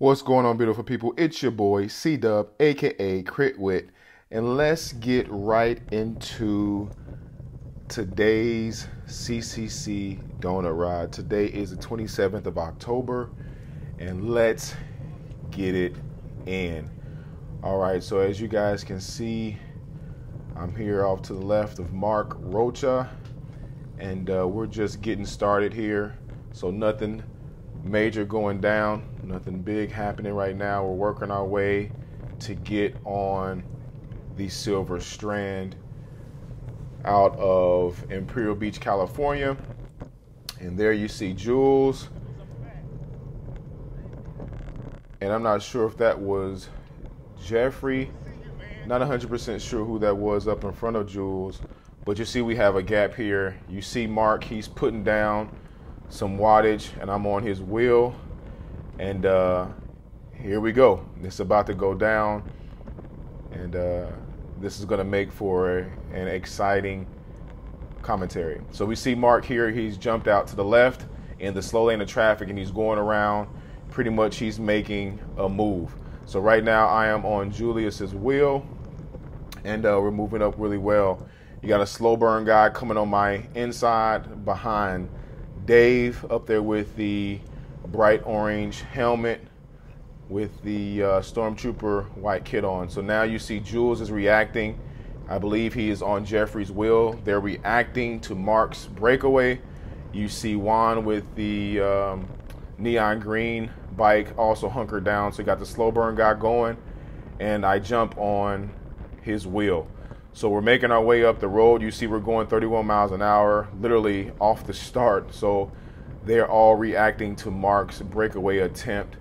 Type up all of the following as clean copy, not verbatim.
What's going on, beautiful people? It's your boy C-Dub, aka Crit Whit, and let's get right into today's CCC donut ride. Today is the 27th of October, and let's get it in. All right, so as you guys can see, I'm here off to the left of Mark Rocha, and we're just getting started here. So nothing major going down, nothing big happening right now. We're working our way to get on the Silver Strand out of Imperial Beach, California. And there you see Jules. And I'm not sure if that was Jeffrey. Not 100% sure who that was up in front of Jules. But you see we have a gap here. You see Mark, he's putting down some wattage, and I'm on his wheel. And here we go. It's about to go down. And this is going to make for an exciting commentary. So we see Mark here. He's jumped out to the left in the slow lane of traffic, and he's going around. Pretty much he's making a move. So right now I am on Julius's wheel, and we're moving up really well. You got a slow burn guy coming on my inside behind Dave up there with the bright orange helmet with the Stormtrooper white kit on. So now you see Jules is reacting. I believe he is on Jeffrey's wheel. They're reacting to Mark's breakaway. You see Juan with the neon green bike also hunkered down. So you got the slow burn guy going, and I jump on his wheel. So we're making our way up the road. You see we're going 31 miles an hour, literally off the start. So they're all reacting to Mark's breakaway attempt.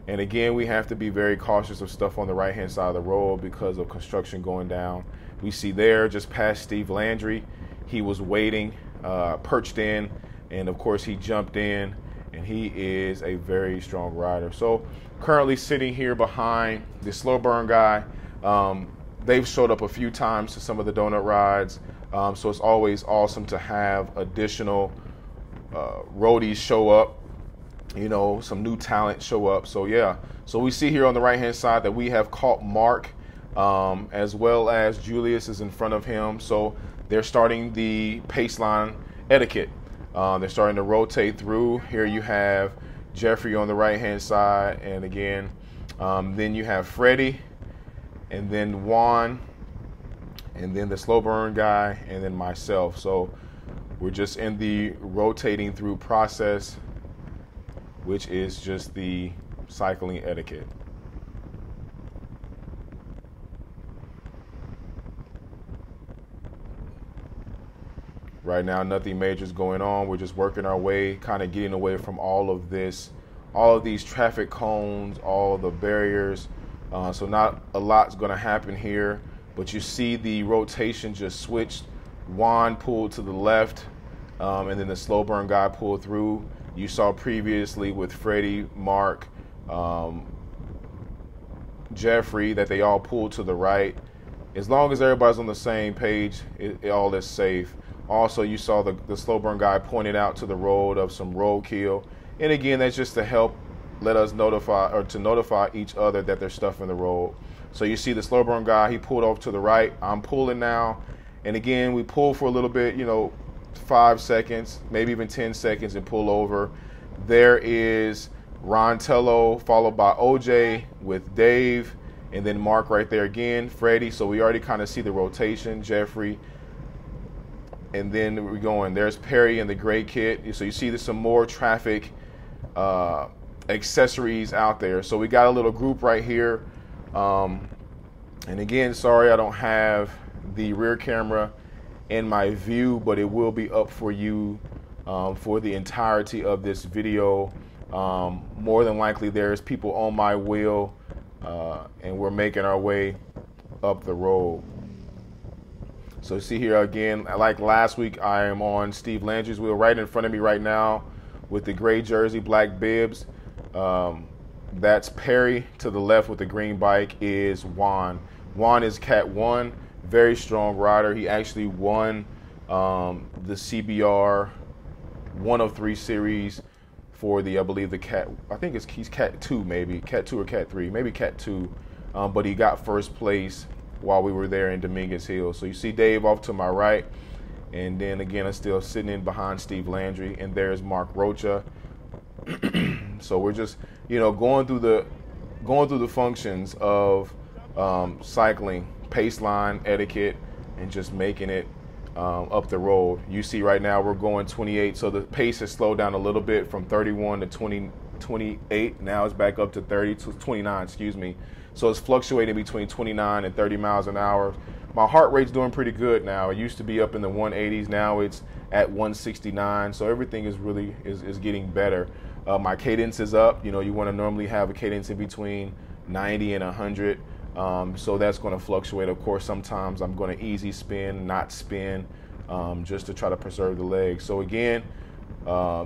And again, we have to be very cautious of stuff on the right-hand side of the road because of construction going down. We see there, just past Steve Landry, he was waiting, perched in, and of course he jumped in, and he is a very strong rider. So currently sitting here behind the slow burn guy. They've showed up a few times to some of the donut rides, so it's always awesome to have additional roadies show up, you know, some new talent show up. So yeah, so we see here on the right hand side that we have caught Mark, as well as Julius is in front of him. So they're starting the pace line etiquette. They're starting to rotate through. Here you have Jeffrey on the right hand side, and again, then you have Freddie, and then Juan, and then the slow burn guy, and then myself. So we're just in the rotating through process, which is just the cycling etiquette. Right now, nothing major is going on. We're just working our way, kind of getting away from all of this, all of these traffic cones, all the barriers. So not a lot's going to happen here, but you see the rotation just switched. Juan pulled to the left, and then the slow burn guy pulled through. You saw previously with Freddie, Mark, Jeffrey, that they all pulled to the right. As long as everybody's on the same page, it all is safe. Also, you saw the slow burn guy pointed out to the road of some roadkill. And again, that's just to help let us notify each other that there's stuff in the road. So you see the slow burn guy, he pulled off to the right. I'm pulling now. And again, we pull for a little bit, you know, 5 seconds, maybe even 10 seconds, and pull over. There is Rontello, followed by OJ with Dave, and then Mark right there again, Freddie. So we already kind of see the rotation, Jeffrey. And then we're going, there's Perry in the gray kit. So you see there's some more traffic accessories out there. So we got a little group right here. And again, sorry I don't have the rear camera in my view, but it will be up for you for the entirety of this video. More than likely there's people on my wheel, and we're making our way up the road. So see here again, like last week, I am on Steve Landry's wheel. Right in front of me right now with the gray jersey, black bibs, that's Perry. To the left with the green bike is Juan. Juan is Cat 1, very strong rider. He actually won the CBR 103 series for the, I believe the cat, I think he's cat 2, maybe cat 2 or cat 3, maybe cat 2, but he got first place while we were there in Dominguez Hill. So you see Dave off to my right, and then again I'm still sitting in behind Steve Landry, and there's Mark Rocha. So we're just, you know, going through the functions of cycling, pace line etiquette, and just making it up the road. You see right now we're going 28, so the pace has slowed down a little bit from 31 to 28. Now it's back up to 30 to 29, excuse me. So it's fluctuating between 29 and 30 miles an hour. My heart rate's doing pretty good now. It used to be up in the 180s. Now it's at 169. So everything is really is getting better. My cadence is up. You know, you want to normally have a cadence in between 90 and 100. So that's going to fluctuate. Of course, sometimes I'm going to easy spin, not spin, just to try to preserve the legs. So again,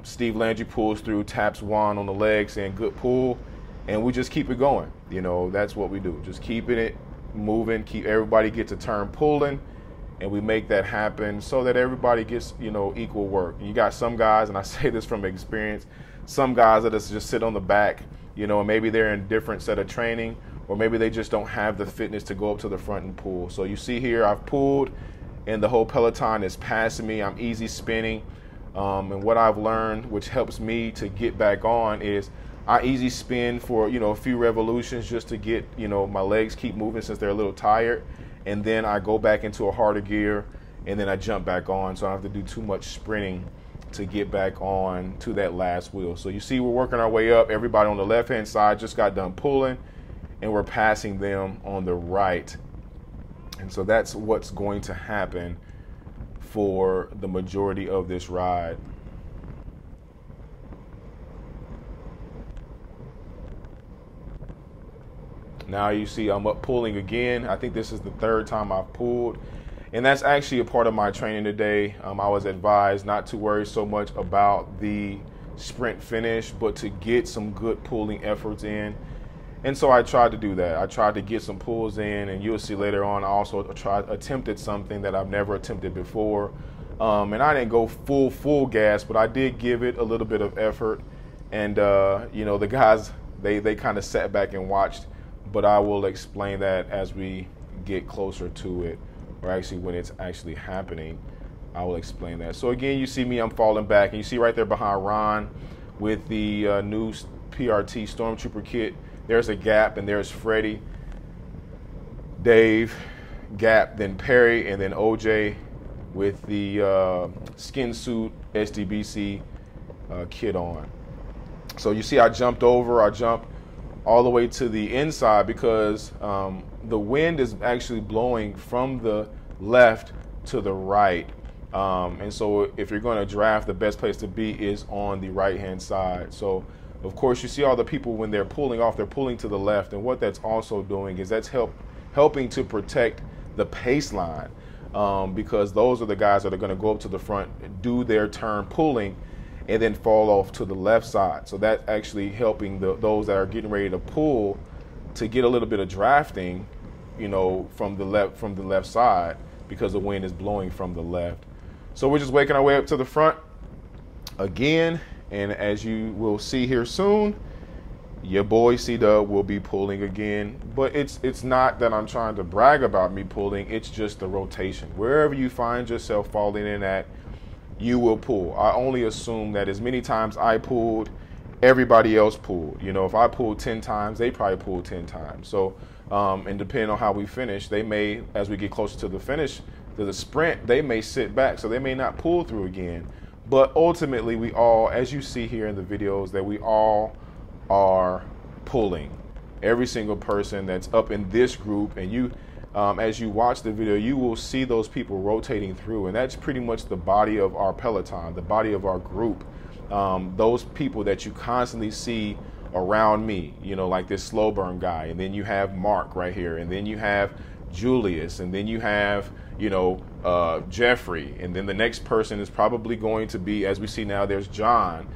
Steve Landry pulls through, taps Juan on the leg, saying good pull, and we just keep it going. You know, that's what we do. Just keeping it moving, keep everybody gets a turn pulling, and we make that happen so that everybody gets, you know, equal work. You got some guys, and I say this from experience, some guys that just sit on the back, you know, and maybe they're in a different set of training, or maybe they just don't have the fitness to go up to the front and pull. So you see here, I've pulled, and the whole peloton is passing me. I'm easy spinning, and what I've learned, which helps me to get back on, is I easy spin for, you know, a few revolutions just to get, you know, my legs keep moving since they're a little tired, and then I go back into a harder gear, and then I jump back on, so I don't have to do too much sprinting to get back on to that last wheel. So you see we're working our way up. Everybody on the left-hand side just got done pulling, and we're passing them on the right. And so that's what's going to happen for the majority of this ride. Now you see I'm up pulling again. I think this is the third time I've pulled. And that's actually a part of my training today. I was advised not to worry so much about the sprint finish, but to get some good pulling efforts in. And so I tried to do that. I tried to get some pulls in, and you'll see later on I also attempted something that I've never attempted before. And I didn't go full gas, but I did give it a little bit of effort. And you know, the guys, they kind of sat back and watched, but I will explain that as we get closer to it, or actually when it's actually happening, I will explain that. So again, you see me, I'm falling back, and you see right there behind Ron with the new PRT Stormtrooper kit, there's a Gap, and there's Freddie, Dave, Gap, then Perry, and then OJ with the skin suit SDBC kit on. So you see I jumped all the way to the inside because the wind is actually blowing from the left to the right. And so if you're going to draft, the best place to be is on the right-hand side. So of course you see all the people when they're pulling off, they're pulling to the left. And what that's also doing is that's helping to protect the pace line, because those are the guys that are going to go up to the front, do their turn pulling, and then fall off to the left side. So that's actually helping those that are getting ready to pull to get a little bit of drafting, you know, from the left side, because the wind is blowing from the left. So we're just waking our way up to the front again, and as you will see here soon, your boy C-Dub will be pulling again. But it's not that I'm trying to brag about me pulling, it's just the rotation. Wherever you find yourself falling in at, you will pull. I only assume that as many times I pulled, everybody else pulled. You know, if I pulled 10 times, they probably pulled 10 times. So, and depending on how we finish, they may, as we get closer to the finish, to the sprint, they may sit back, so they may not pull through again. But ultimately, we all, as you see here in the videos, that we all are pulling. Every single person that's up in this group, and you, as you watch the video, you will see those people rotating through, and that's pretty much the body of our peloton, the body of our group. Those people that you constantly see around me, you know, like this slow burn guy, and then you have Mark right here, and then you have Julius, and then you have, you know, Jeffrey, and then the next person is probably going to be, as we see now, there's John.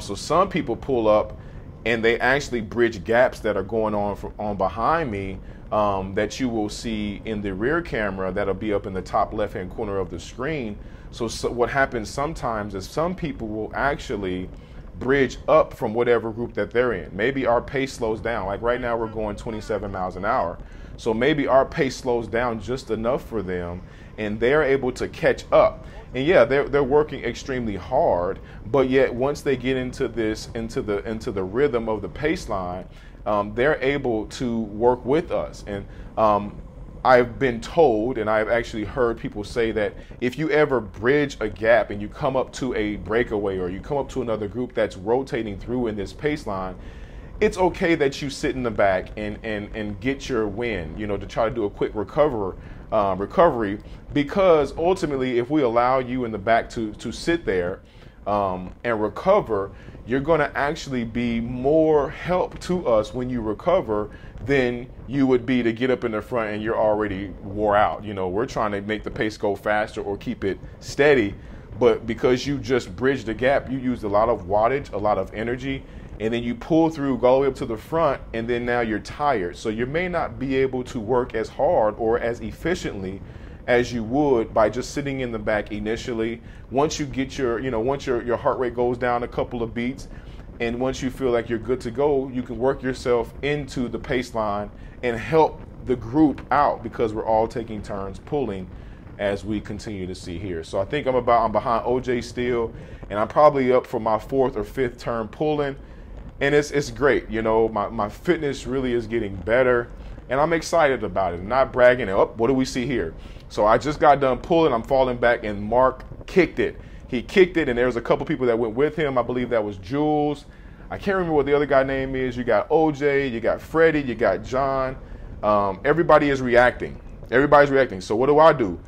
So some people pull up and they actually bridge gaps that are going on behind me, that you will see in the rear camera that'll be up in the top left hand corner of the screen. So what happens sometimes is some people will actually bridge up from whatever group that they're in. Maybe our pace slows down. Like right now we're going 27 miles an hour. So maybe our pace slows down just enough for them and they're able to catch up. And yeah, they're working extremely hard, but yet once they get into the rhythm of the pace line, they're able to work with us. And I've been told, and I've actually heard people say that if you ever bridge a gap and you come up to a breakaway or you come up to another group that's rotating through in this pace line, it's okay that you sit in the back and get your win, you know, to try to do a quick recovery, because ultimately if we allow you in the back to sit there and recover, you're going to actually be more help to us when you recover than you would be to get up in the front and you're already wore out. You know, we're trying to make the pace go faster or keep it steady, but because you just bridged the gap, you used a lot of wattage, a lot of energy, and then you pull through, go all the way up to the front, and then now you're tired. So you may not be able to work as hard or as efficiently as you would by just sitting in the back initially. Once you get once your heart rate goes down a couple of beats, and once you feel like you're good to go, you can work yourself into the pace line and help the group out, because we're all taking turns pulling as we continue to see here. So I think I'm behind OJ still, and I'm probably up for my 4th or 5th turn pulling. And it's great, you know, my fitness really is getting better, and I'm excited about it. I'm not bragging. Oh, what do we see here? So I just got done pulling, I'm falling back, and Mark kicked it. He kicked it, and there was a couple people that went with him. I believe that was Jules. I can't remember what the other guy's name is. You got OJ, you got Freddie, you got John. Everybody is reacting. Everybody's reacting. So what do?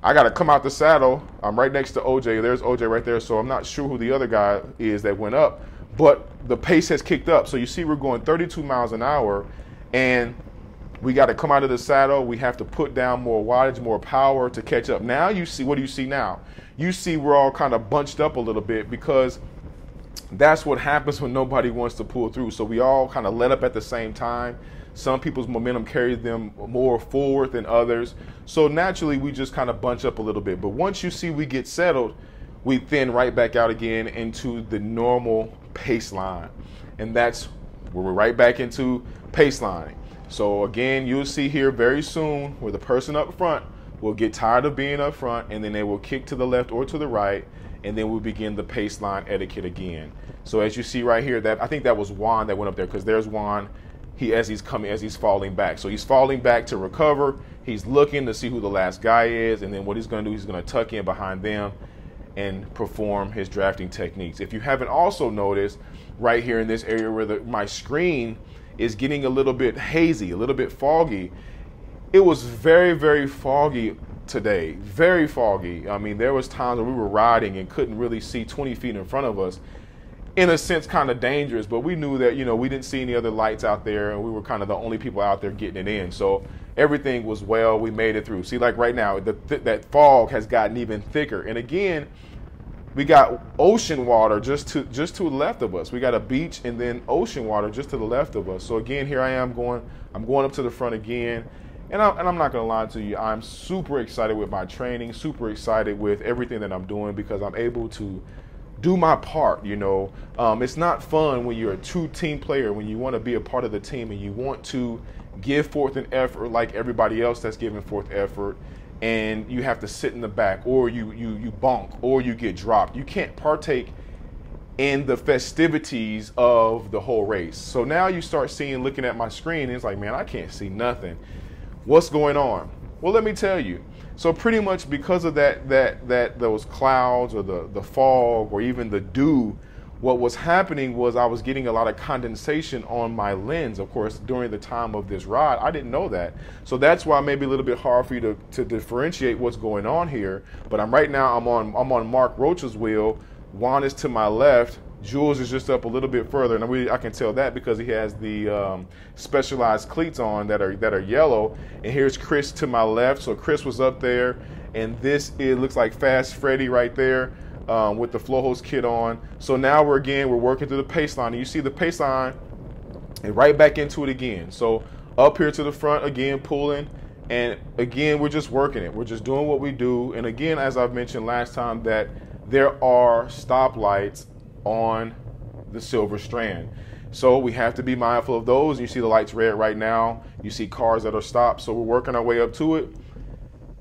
I got to come out the saddle. I'm right next to OJ. There's OJ right there. So I'm not sure who the other guy is that went up, but the pace has kicked up. So you see we're going 32 miles an hour, and we got to come out of the saddle. We have to put down more wattage, more power to catch up. Now you see, what do you see now? You see we're all kind of bunched up a little bit, because that's what happens when nobody wants to pull through. So we all kind of let up at the same time. Some people's momentum carries them more forward than others. So naturally we just kind of bunch up a little bit. But once you see we get settled, we thin right back out again into the normal pace line. And that's where we're right back into pace lining. So again, you'll see here very soon where the person up front will get tired of being up front, and then they will kick to the left or to the right, and then we'll begin the pace line etiquette again. So as you see right here, that I think that was Juan that went up there, because there's Juan as he's falling back. So he's falling back to recover. He's looking to see who the last guy is, and then what he's going to do, he's going to tuck in behind them and perform his drafting techniques. If you haven't also noticed, right here in this area where my screen is getting a little bit hazy, a little bit foggy. It was very, very foggy today, very foggy. I mean, there was times when we were riding and couldn't really see 20 feet in front of us. In a sense, kind of dangerous, but we knew that, you know, we didn't see any other lights out there, and we were kind of the only people out there getting it in. So everything was well, we made it through. See, like right now, that fog has gotten even thicker. And again, we got ocean water just to the left of us. We got a beach and then ocean water just to the left of us. So again, here I am I'm going up to the front again. And I'm not going to lie to you, I'm super excited with my training, super excited with everything that I'm doing, because I'm able to do my part, you know. It's not fun when you're a true team player, when you want to be a part of the team and you want to give forth an effort like everybody else that's giving forth effort, and you have to sit in the back, or you bonk, or you get dropped. You can't partake in the festivities of the whole race. So now you start looking at my screen, and it's like, man, I can't see nothing. What's going on? Well, let me tell you. So pretty much because of those clouds or the fog or even the dew, what was happening was I was getting a lot of condensation on my lens. Of course, during the time of this ride, I didn't know that. So that's why it may be a little bit hard for you to differentiate what's going on here. But I'm on Mark Roach's wheel. Juan is to my left. Jules is just up a little bit further, and I can tell that because he has the specialized cleats on that are yellow. And here's Chris to my left. So Chris was up there, and it looks like Fast Freddy right there with the flow hose kit on. So now we're working through the pace line, and you see the pace line, and right back into it again. So up here to the front again, pulling, and again we're just working it. We're just doing what we do. And again, as I've mentioned last time, that there are stoplights on the silver strand. So we have to be mindful of those. You see the lights red right now. You see cars that are stopped. So we're working our way up to it.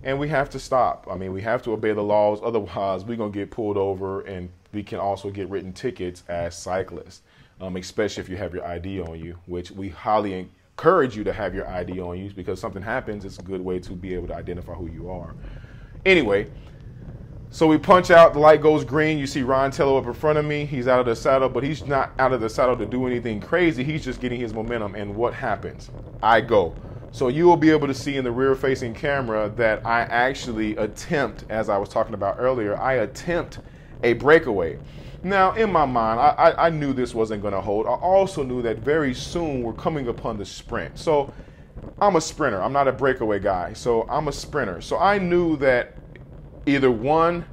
And we have to stop. I mean, we have to obey the laws. Otherwise, we're going to get pulled over, and we can also get written tickets as cyclists, especially if you have your ID on you, which we highly encourage you to have your ID on you, because something happens, it's a good way to be able to identify who you are. Anyway, so we punch out, the light goes green. You see Ron Tello up in front of me. He's out of the saddle, but he's not out of the saddle to do anything crazy. He's just getting his momentum. And what happens? I go. So you will be able to see in the rear-facing camera that I actually attempt, as I was talking about earlier, I attempt a breakaway. Now, in my mind, I knew this wasn't going to hold. I also knew that very soon we're coming upon the sprint. So I'm a sprinter. I'm not a breakaway guy. So I'm a sprinter. So I knew that either one,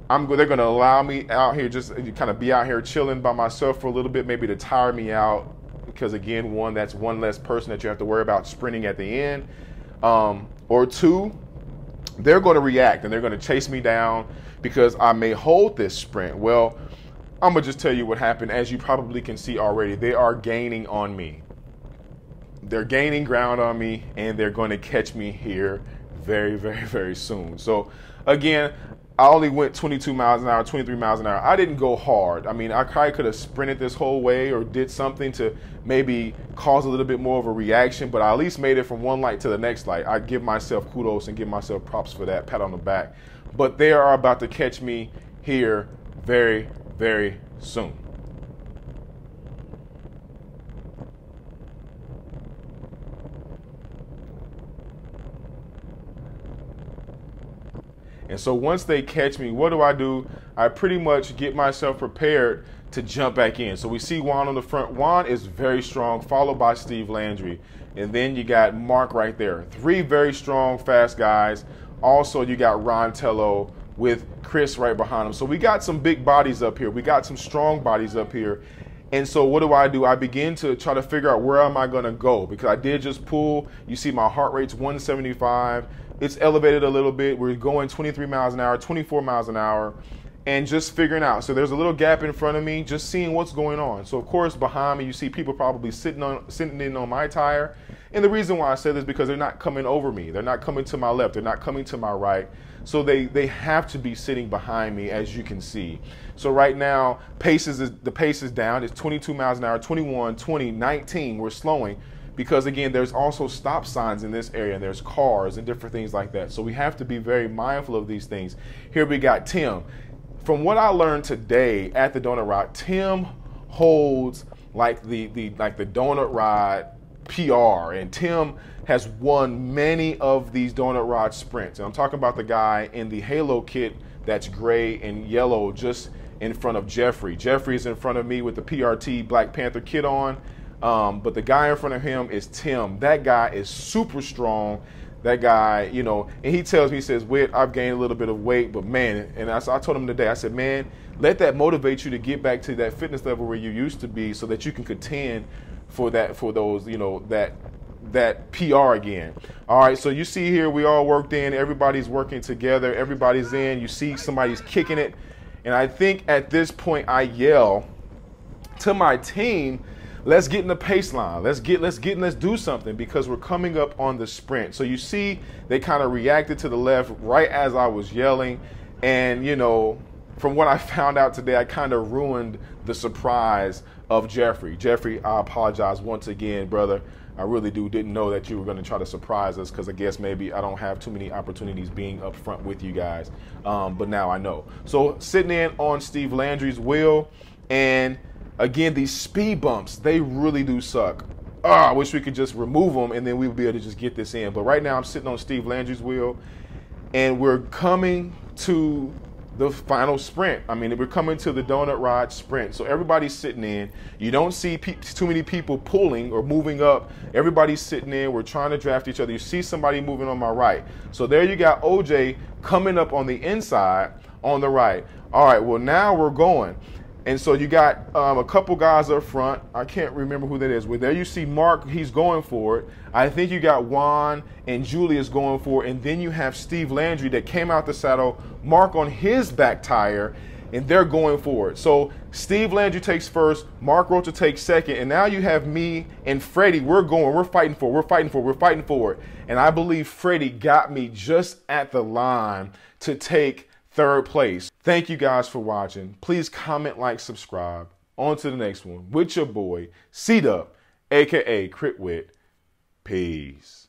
they're going to allow me out here, just kind of be out here chilling by myself for a little bit, maybe to tire me out. Because again, one, that's one less person that you have to worry about sprinting at the end. Or two, they're going to react and they're going to chase me down because I may hold this sprint. Well, I'm going to just tell you what happened. As you probably can see already, they are gaining on me. They're gaining ground on me, and they're going to catch me here very, very, very soon. So again, I only went 22 miles an hour, 23 miles an hour. I didn't go hard. I mean, I probably could have sprinted this whole way or did something to maybe cause a little bit more of a reaction, but I at least made it from one light to the next light. I give myself kudos and give myself props for that, pat on the back. But they are about to catch me here very, very soon. And so once they catch me, what do? I pretty much get myself prepared to jump back in. So we see Juan on the front. Juan is very strong, followed by Steve Landry. And then you got Mark right there. Three very strong, fast guys. Also, you got Ron Tello with Chris right behind him. So we got some big bodies up here. We got some strong bodies up here. And so what do? I begin to try to figure out where am I going to go, because I did just pull. You see my heart rate's 175. It's elevated a little bit. We're going 23 miles an hour, 24 miles an hour, and just figuring out. So there's a little gap in front of me, just seeing what's going on. So of course behind me, you see people probably sitting in on my tire. And the reason why I say this is because they're not coming over me. They're not coming to my left. They're not coming to my right. So they have to be sitting behind me, as you can see. So right now, the pace is down. It's 22 miles an hour, 21, 20, 19. We're slowing. Because again, there's also stop signs in this area, and there's cars and different things like that. So we have to be very mindful of these things. Here we got Tim. From what I learned today at the Donut Ride, Tim holds like the Donut Ride PR, and Tim has won many of these Donut Ride sprints. And I'm talking about the guy in the Halo kit that's gray and yellow just in front of Jeffrey. Jeffrey is in front of me with the PRT Black Panther kit on. But the guy in front of him is Tim. That guy is super strong. That guy, you know, and he tells me, he says, Whit, I've gained a little bit of weight, but man, and I told him today, I said, man, let that motivate you to get back to that fitness level where you used to be, so that you can contend for those, you know, that PR again. All right, so you see here, we all worked in, everybody's working together, everybody's in, you see somebody's kicking it. And I think at this point I yell to my team, let's get in the pace line. Let's do something, because we're coming up on the sprint. So you see, they kind of reacted to the left right as I was yelling. And, you know, from what I found out today, I kind of ruined the surprise of Jeffrey. Jeffrey, I apologize once again, brother. I really didn't know that you were going to try to surprise us, because I guess maybe I don't have too many opportunities being up front with you guys. But now I know. So sitting in on Steve Landry's wheel, and again, these speed bumps, they really do suck. I wish we could just remove them and then we would be able to just get this in. But right now I'm sitting on Steve Landry's wheel, and we're coming to the final sprint. I mean, we're coming to the Donut Ride sprint. So everybody's sitting in. You don't see too many people pulling or moving up. Everybody's sitting in. We're trying to draft each other. You see somebody moving on my right. So there you got OJ coming up on the inside on the right. All right, well, now we're going. And so you got a couple guys up front. I can't remember who that is. Well, there you see Mark. He's going for it. I think you got Juan and Julius going for it. And then you have Steve Landry that came out the saddle. Mark on his back tire. and they're going for it. So Steve Landry takes first, Mark Rocha takes second, and now you have me and Freddie. We're fighting for it. And I believe Freddie got me just at the line to take third place. Thank you guys for watching. Please comment, like, subscribe. On to the next one with your boy, C-Dub, aka Crit Whit. Peace.